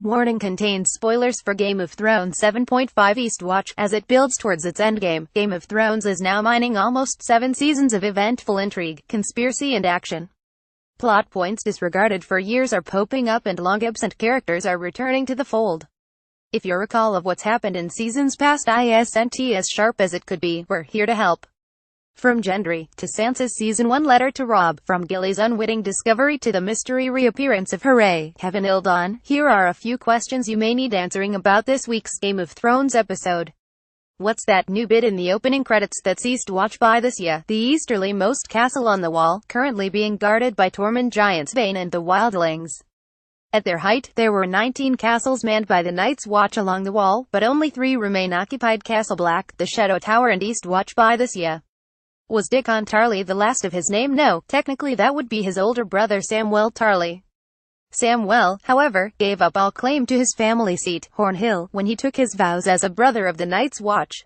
Warning contains spoilers for Game of Thrones 7.5 Eastwatch. As it builds towards its endgame, Game of Thrones is now mining almost 7 seasons of eventful intrigue, conspiracy and action. Plot points disregarded for years are popping up and long-absent characters are returning to the fold. If you're recall of what's happened in seasons past isn't as sharp as it could be, we're here to help. From Gendry to Sansa's Season 1 letter to Robb, from Gilly's unwitting discovery to the mystery reappearance of Hooray, Heaven Ildon, here are a few questions you may need answering about this week's Game of Thrones episode. What's that new bit in the opening credits that's Eastwatch by this year? The easterlymost castle on the wall, currently being guarded by Tormund Giants Bane and the Wildlings. At their height, there were 19 castles manned by the Night's Watch along the wall, but only 3 remain occupied: Castle Black, the Shadow Tower and Eastwatch by this year. Was Dickon Tarly the last of his name? No, technically that would be his older brother Samwell Tarly. Samwell, however, gave up all claim to his family seat, Hornhill, when he took his vows as a brother of the Night's Watch.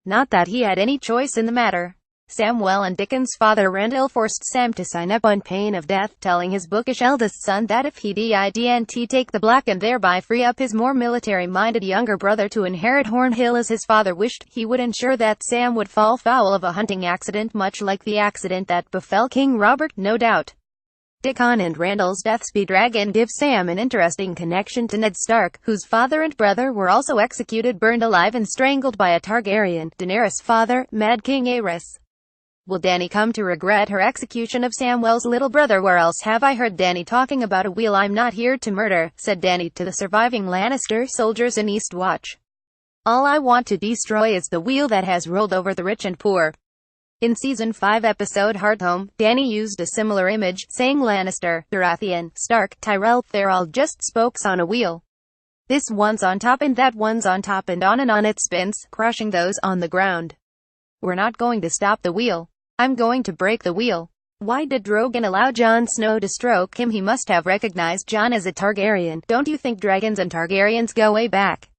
Not that he had any choice in the matter. Samwell and Dickon's father Randyll forced Sam to sign up on pain of death, telling his bookish eldest son that if he didn't take the Black and thereby free up his more military-minded younger brother to inherit Hornhill as his father wished, he would ensure that Sam would fall foul of a hunting accident much like the accident that befell King Robert, no doubt. Dickon and Randyll's Deathspeed Dragon give Sam an interesting connection to Ned Stark, whose father and brother were also executed, burned alive and strangled by a Targaryen, Daenerys' father, Mad King Aerys. Will Dany come to regret her execution of Samwell's little brother? Where else have I heard Dany talking about a wheel? I'm not here to murder, said Dany to the surviving Lannister soldiers in Eastwatch. All I want to destroy is the wheel that has rolled over the rich and poor. In Season 5 episode Hardhome, Dany used a similar image, saying Lannister, Baratheon, Stark, Tyrell, they're all just spokes on a wheel. This one's on top and that one's on top and on it spins, crushing those on the ground. We're not going to stop the wheel. I'm going to break the wheel. Why did Drogon allow Jon Snow to stroke him? He must have recognized Jon as a Targaryen. Don't you think dragons and Targaryens go way back?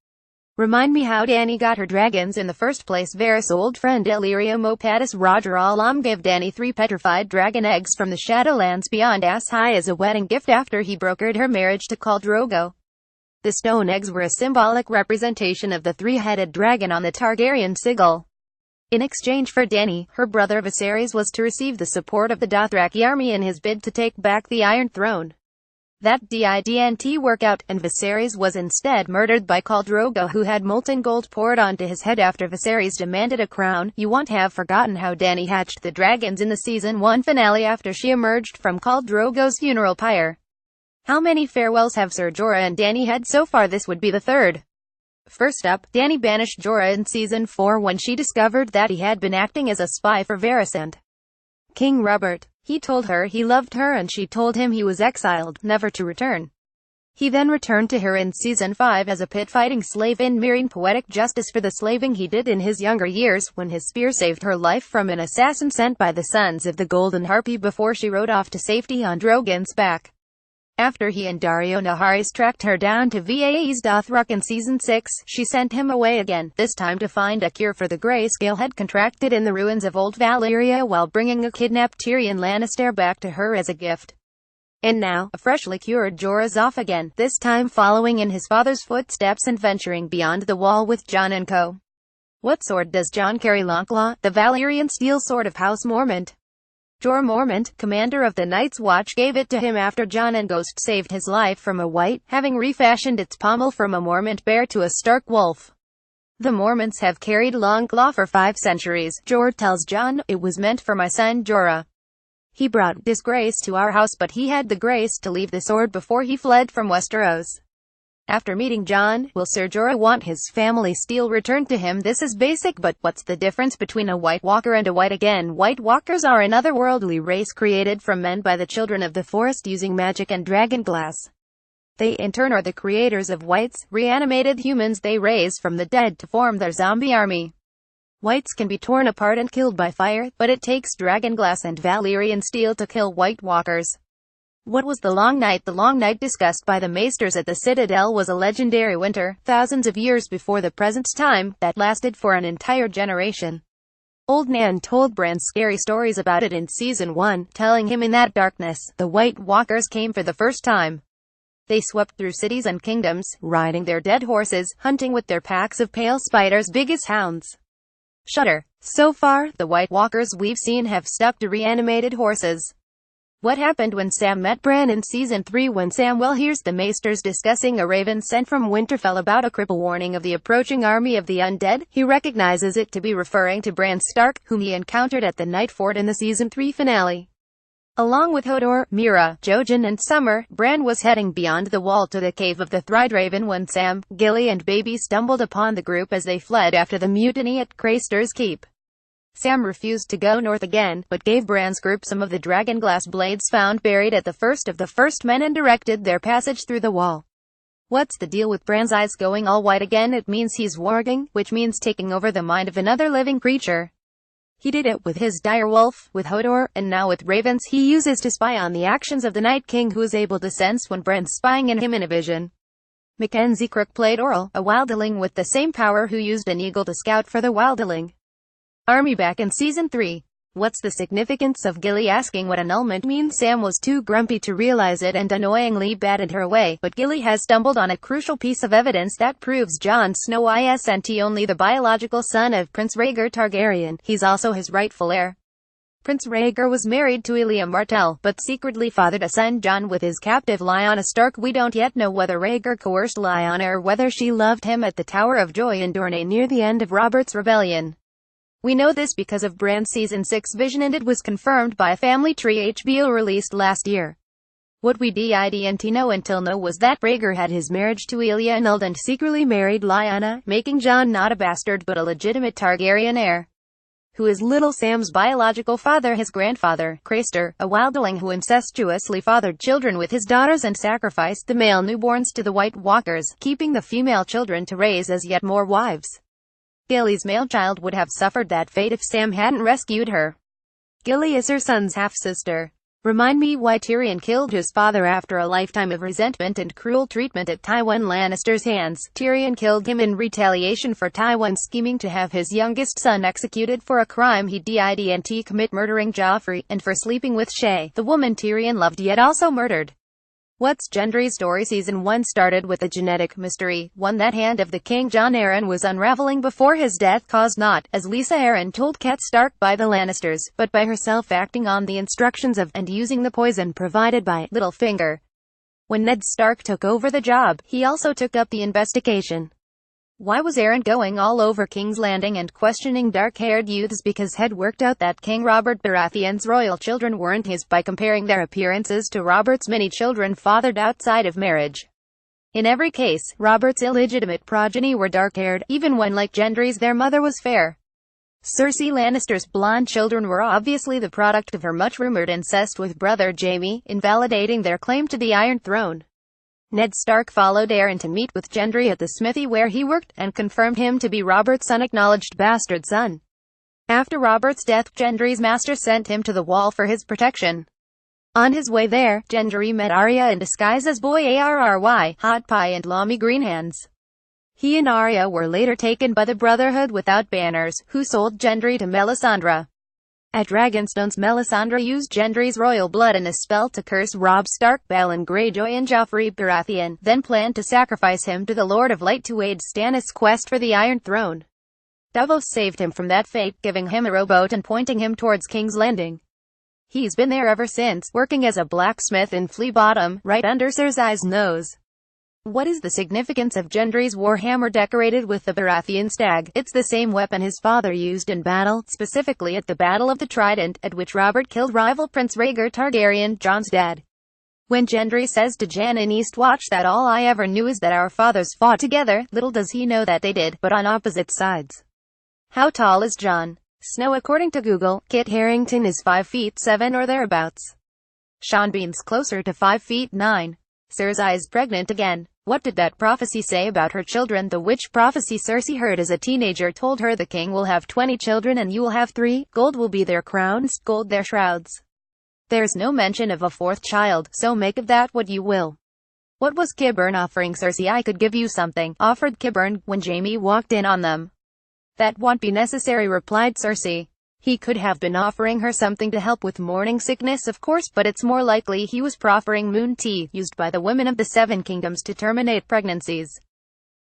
Remind me how Dany got her dragons in the first place. Varys' old friend Illyrio Mopatis Roger Alam gave Dany 3 petrified dragon eggs from the Shadowlands beyond Ass High as a wedding gift after he brokered her marriage to Khal Drogo. The stone eggs were a symbolic representation of the 3-headed dragon on the Targaryen sigil. In exchange for Dany, her brother Viserys was to receive the support of the Dothraki army in his bid to take back the Iron Throne. That didn't work out, and Viserys was instead murdered by Khal Drogo, who had molten gold poured onto his head after Viserys demanded a crown. You won't have forgotten how Dany hatched the dragons in the Season 1 finale after she emerged from Khal Drogo's funeral pyre. How many farewells have Ser Jorah and Dany had so far? This would be the 3rd. First up, Dany banished Jorah in Season 4 when she discovered that he had been acting as a spy for Varys and King Robert. He told her he loved her and she told him he was exiled, never to return. He then returned to her in Season 5 as a pit-fighting slave in Meereen, poetic justice for the slaving he did in his younger years, when his spear saved her life from an assassin sent by the Sons of the Golden Harpy before she rode off to safety on Drogon's back. After he and Daario Naharis tracked her down to Vaes Dothrak in Season 6, she sent him away again, this time to find a cure for the grayscale had contracted in the ruins of Old Valyria while bringing a kidnapped Tyrion Lannister back to her as a gift. And now, a freshly cured Jorah's off again, this time following in his father's footsteps and venturing beyond the wall with Jon and co. What sword does Jon carry? Longclaw, the Valyrian steel sword of House Mormont. Jorah Mormont, commander of the Night's Watch, gave it to him after Jon and Ghost saved his life from a white, having refashioned its pommel from a Mormont bear to a Stark wolf. The Mormonts have carried Longclaw for 5 centuries. Jorah tells Jon, it was meant for my son Jorah. He brought disgrace to our house, but he had the grace to leave the sword before he fled from Westeros. After meeting Jon, will Ser Jorah want his family steel returned to him? This is basic, but what's the difference between a White Walker and a White again? White Walkers are an otherworldly race created from men by the Children of the Forest using magic and dragonglass. They in turn are the creators of Whites, reanimated humans they raise from the dead to form their zombie army. Whites can be torn apart and killed by fire, but it takes dragonglass and Valyrian steel to kill White Walkers. What was the Long Night? The Long Night discussed by the Maesters at the Citadel was a legendary winter, thousands of years before the present time, that lasted for an entire generation. Old Nan told Bran scary stories about it in Season 1, telling him in that darkness, the White Walkers came for the first time. They swept through cities and kingdoms, riding their dead horses, hunting with their packs of pale spiders big as hounds. Shudder. So far, the White Walkers we've seen have stuck to reanimated horses. What happened when Sam met Bran in Season 3? When Samwell hears the Maesters discussing a raven sent from Winterfell about a cripple warning of the approaching army of the undead, he recognizes it to be referring to Bran Stark, whom he encountered at the Night Fort in the Season 3 finale. Along with Hodor, Meera, Jojen and Summer, Bran was heading beyond the wall to the cave of the Thrydraven when Sam, Gilly and Baby stumbled upon the group as they fled after the mutiny at Craster's Keep. Sam refused to go north again, but gave Bran's group some of the dragonglass blades found buried at the First of the First Men and directed their passage through the wall. What's the deal with Bran's eyes going all white again? It means he's warging, which means taking over the mind of another living creature. He did it with his direwolf, with Hodor, and now with ravens he uses to spy on the actions of the Night King, who is able to sense when Bran's spying in him in a vision. Mackenzie Crook played Orell, a wildling with the same power who used an eagle to scout for the wildling army back in Season 3. What's the significance of Gilly asking what annulment means? Sam was too grumpy to realize it and annoyingly batted her away, but Gilly has stumbled on a crucial piece of evidence that proves Jon Snow isn't only the biological son of Prince Rhaegar Targaryen, he's also his rightful heir. Prince Rhaegar was married to Elia Martell, but secretly fathered a son Jon with his captive Lyanna Stark. We don't yet know whether Rhaegar coerced Lyanna or whether she loved him at the Tower of Joy in Dorne near the end of Robert's rebellion. We know this because of Bran's Season 6 vision, and it was confirmed by a family tree HBO released last year. What we didn't know until now was that Rhaegar had his marriage to Elia annulled and secretly married Lyanna, making Jon not a bastard but a legitimate Targaryen heir. Who is little Sam's biological father? His grandfather, Craster, a wildling who incestuously fathered children with his daughters and sacrificed the male newborns to the White Walkers, keeping the female children to raise as yet more wives. Gilly's male child would have suffered that fate if Sam hadn't rescued her. Gilly is her son's half-sister. Remind me why Tyrion killed his father after a lifetime of resentment and cruel treatment at Tywin Lannister's hands. Tyrion killed him in retaliation for Tywin scheming to have his youngest son executed for a crime he didn't commit, murdering Joffrey, and for sleeping with Shae, the woman Tyrion loved yet also murdered. What's Gendry's story? Season 1 started with a genetic mystery, one that Hand of the King Jon Arryn was unraveling before his death caused not, as Lisa Arryn told Cat Stark, by the Lannisters, but by herself acting on the instructions of, and using the poison provided by, Littlefinger. When Ned Stark took over the job, he also took up the investigation. Why was Arryn going all over King's Landing and questioning dark-haired youths? Because he'd worked out that King Robert Baratheon's royal children weren't his by comparing their appearances to Robert's many children fathered outside of marriage. In every case, Robert's illegitimate progeny were dark-haired, even when, like Gendry's, their mother was fair. Cersei Lannister's blonde children were obviously the product of her much-rumored incest with brother Jaime, invalidating their claim to the Iron Throne. Ned Stark followed Arryn to meet with Gendry at the smithy where he worked, and confirmed him to be Robert's unacknowledged bastard son. After Robert's death, Gendry's master sent him to the Wall for his protection. On his way there, Gendry met Arya in disguise as Boy Arry, Hot Pie and Lomy Greenhands. He and Arya were later taken by the Brotherhood without banners, who sold Gendry to Melisandre. At Dragonstones, Melisandre used Gendry's royal blood in a spell to curse Robb Stark, Balon Greyjoy and Joffrey Baratheon, then planned to sacrifice him to the Lord of Light to aid Stannis' quest for the Iron Throne. Davos saved him from that fate, giving him a rowboat and pointing him towards King's Landing. He's been there ever since, working as a blacksmith in Flea Bottom, right under Cersei's nose. What is the significance of Gendry's warhammer decorated with the Baratheon stag? It's the same weapon his father used in battle, specifically at the Battle of the Trident, at which Robert killed rival Prince Rhaegar Targaryen, Jon's dad. When Gendry says to Jan in Eastwatch that all I ever knew is that our fathers fought together, little does he know that they did, but on opposite sides. How tall is Jon Snow? According to Google, Kit Harington is 5 feet 7 or thereabouts. Sean Bean's closer to 5 feet 9. Cersei's pregnant again. What did that prophecy say about her children? The witch prophecy Cersei heard as a teenager told her the king will have 20 children and you will have 3, gold will be their crowns, gold their shrouds. There's no mention of a 4th child, so make of that what you will. What was Qyburn offering Cersei? I could give you something, offered Qyburn, when Jaime walked in on them. That won't be necessary, replied Cersei. He could have been offering her something to help with morning sickness, of course, but it's more likely he was proffering moon tea, used by the women of the Seven Kingdoms to terminate pregnancies.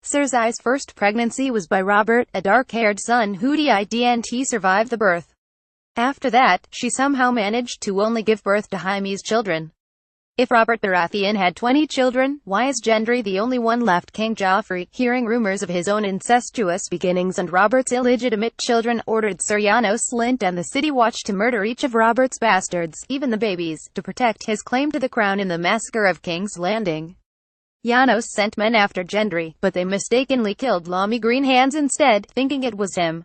Cersei's first pregnancy was by Robert, a dark-haired son who didn't survive the birth. After that, she somehow managed to only give birth to Jaime's children. If Robert Baratheon had 20 children, why is Gendry the only one left? King Joffrey, hearing rumors of his own incestuous beginnings and Robert's illegitimate children, ordered Sir Janos Slynt and the City Watch to murder each of Robert's bastards, even the babies, to protect his claim to the crown in the massacre of King's Landing. Janos sent men after Gendry, but they mistakenly killed Lomy Greenhands instead, thinking it was him.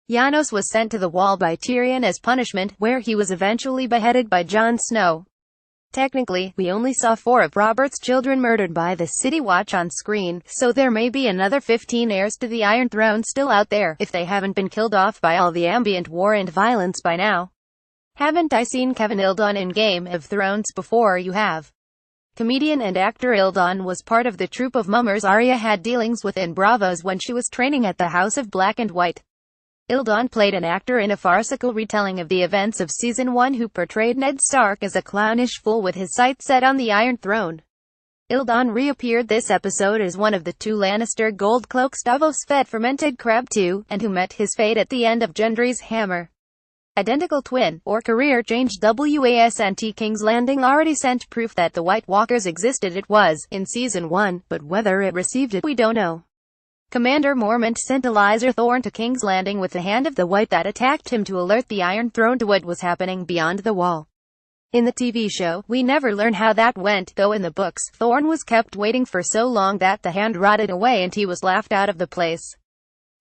Janos was sent to the Wall by Tyrion as punishment, where he was eventually beheaded by Jon Snow. Technically, we only saw 4 of Robert's children murdered by the City Watch on screen, so there may be another 15 heirs to the Iron Throne still out there, if they haven't been killed off by all the ambient war and violence by now. Haven't I seen Kevin Ildon in Game of Thrones before? You have. Comedian and actor Ildon was part of the troupe of mummers Arya had dealings with in Bravos when she was training at the House of Black and White. Ildon played an actor in a farcical retelling of the events of Season 1 who portrayed Ned Stark as a clownish fool with his sights set on the Iron Throne. Ildon reappeared this episode as one of the 2 Lannister Goldcloaks Davos fed fermented crab too, and who met his fate at the end of Gendry's hammer. Identical twin, or career change. WASD King's Landing already sent proof that the White Walkers existed. It was, in Season 1, but whether it received it, we don't know. Commander Mormont sent Elizar Thorne to King's Landing with the Hand of the White that attacked him to alert the Iron Throne to what was happening beyond the wall. In the TV show, we never learn how that went, though in the books, Thorne was kept waiting for so long that the hand rotted away and he was laughed out of the place.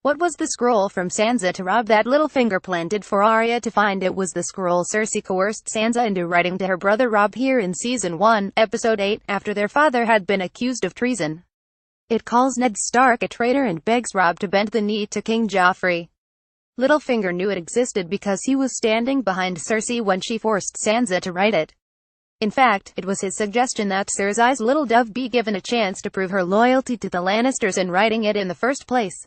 What was the scroll from Sansa to Robb that Littlefinger planted for Arya to find? It was the scroll Cersei coerced Sansa into writing to her brother Robb here in Season 1, Episode 8, after their father had been accused of treason. It calls Ned Stark a traitor and begs Robb to bend the knee to King Joffrey. Littlefinger knew it existed because he was standing behind Cersei when she forced Sansa to write it. In fact, it was his suggestion that Cersei's little dove be given a chance to prove her loyalty to the Lannisters in writing it in the first place.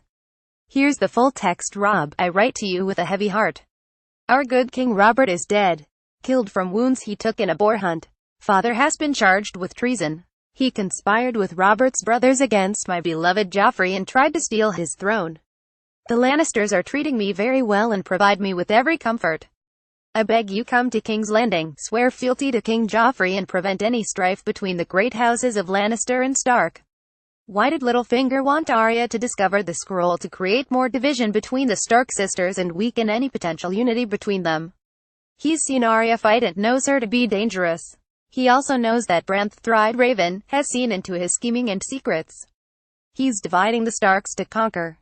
Here's the full text. Robb, I write to you with a heavy heart. Our good King Robert is dead. Killed from wounds he took in a boar hunt. Father has been charged with treason. He conspired with Robert's brothers against my beloved Joffrey and tried to steal his throne. The Lannisters are treating me very well and provide me with every comfort. I beg you come to King's Landing, swear fealty to King Joffrey and prevent any strife between the great houses of Lannister and Stark. Why did Littlefinger want Arya to discover the scroll? To create more division between the Stark sisters and weaken any potential unity between them. He's seen Arya fight and knows her to be dangerous. He also knows that Bran Thryed Raven has seen into his scheming and secrets. He's dividing the Starks to conquer.